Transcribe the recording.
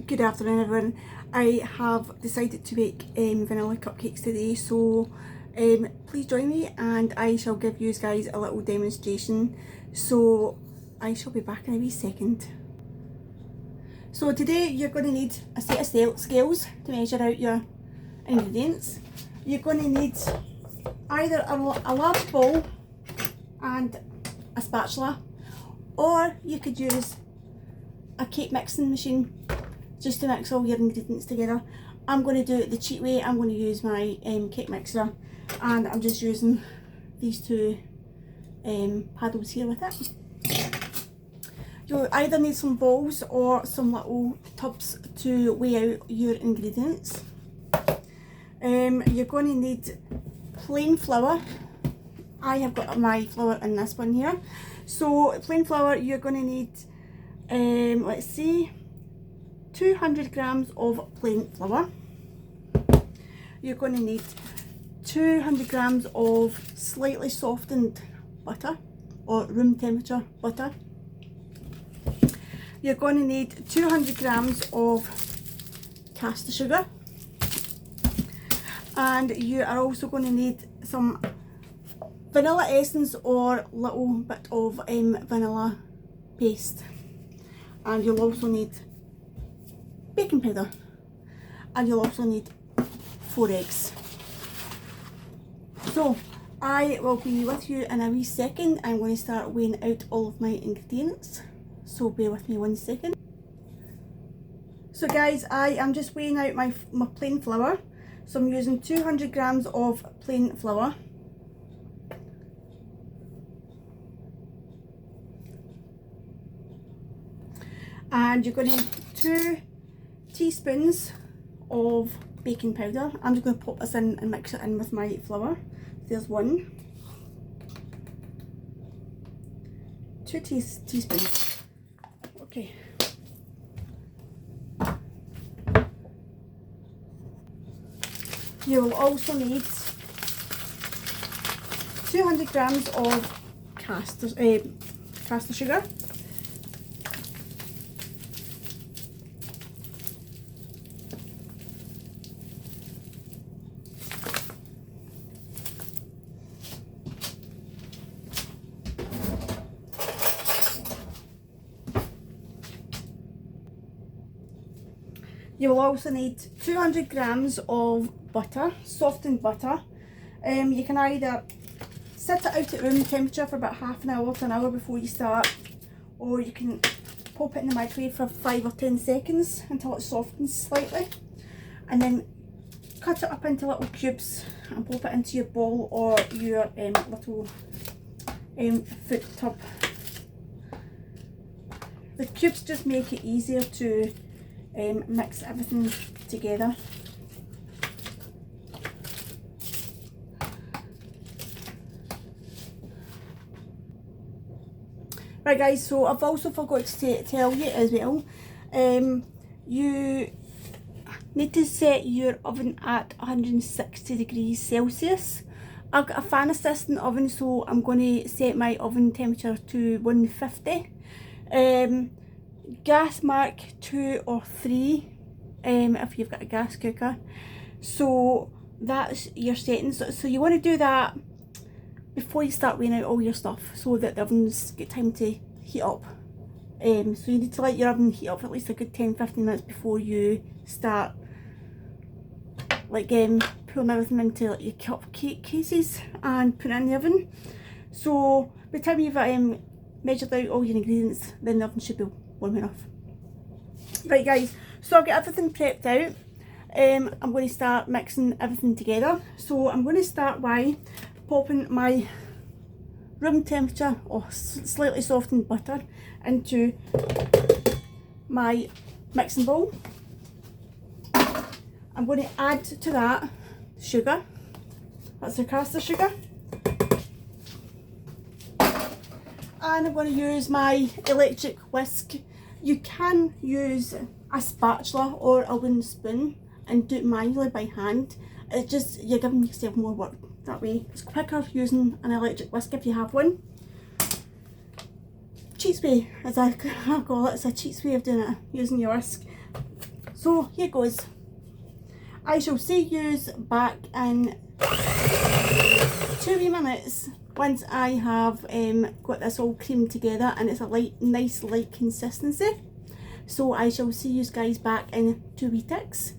Good afternoon everyone. I have decided to make vanilla cupcakes today, so please join me and I shall give you guys a little demonstration. So I shall be back in a wee second. So today you're going to need a set of scales to measure out your ingredients. You're going to need either a large bowl and a spatula, or you could use a cake mixing machine just to mix all your ingredients together. I'm going to do it the cheat way. I'm going to use my cake mixer, and I'm just using these two paddles here with it. You'll either need some bowls or some little tubs to weigh out your ingredients. You're going to need plain flour. I have got my flour in this one here. So plain flour, you're going to need let's see, 200 grams of plain flour. You're going to need 200 grams of slightly softened butter or room temperature butter. You're going to need 200 grams of caster sugar, and you are also going to need some vanilla essence or little bit of vanilla paste, and you'll also need baking powder, and you'll also need 4 eggs. So I will be with you in a wee second. I'm going to start weighing out all of my ingredients, so bear with me 1 second. So guys, I am just weighing out my plain flour. So I'm using 200 grams of plain flour. And you're going to need 2 teaspoons of baking powder. I'm just going to pop this in and mix it in with my flour. There's 1. 2 teaspoons. Okay. You will also need 200 grams of caster sugar. You will also need 200 grams of butter, softened butter. You can either set it out at room temperature for about half an hour to an hour before you start, or you can pop it in the microwave for 5 or 10 seconds until it softens slightly, and then cut it up into little cubes and pop it into your bowl or your little food tub. The cubes just make it easier to mix everything together. Right guys, so I've also forgot to tell you as well, you need to set your oven at 160 degrees Celsius. I've got a fan assistant oven, so I'm going to set my oven temperature to 150. Gas mark 2 or 3 if you've got a gas cooker. So that's your settings. So you want to do that before you start weighing out all your stuff, so that the ovens get time to heat up. So you need to let your oven heat up for at least a good 10-15 minutes before you start pulling everything into your cupcake cases and putting it in the oven. So by the time you've measured out all your ingredients, then the oven should be warm enough. Right guys, so I've got everything prepped out. I'm going to start mixing everything together. So I'm going to start by popping my room temperature or slightly softened butter into my mixing bowl. I'm going to add to that sugar. That's the caster sugar. And I'm going to use my electric whisk. You can use a spatula or a wooden spoon and do it manually by hand. It's just, you're giving yourself more work that way. It's quicker using an electric whisk if you have one. cheats way, as I call it. It's a cheats way of doing it, using your whisk. So here goes. I shall see yous back in 2 wee minutes once I have got this all creamed together and it's a nice light consistency. So I shall see you guys back in 2 wee ticks.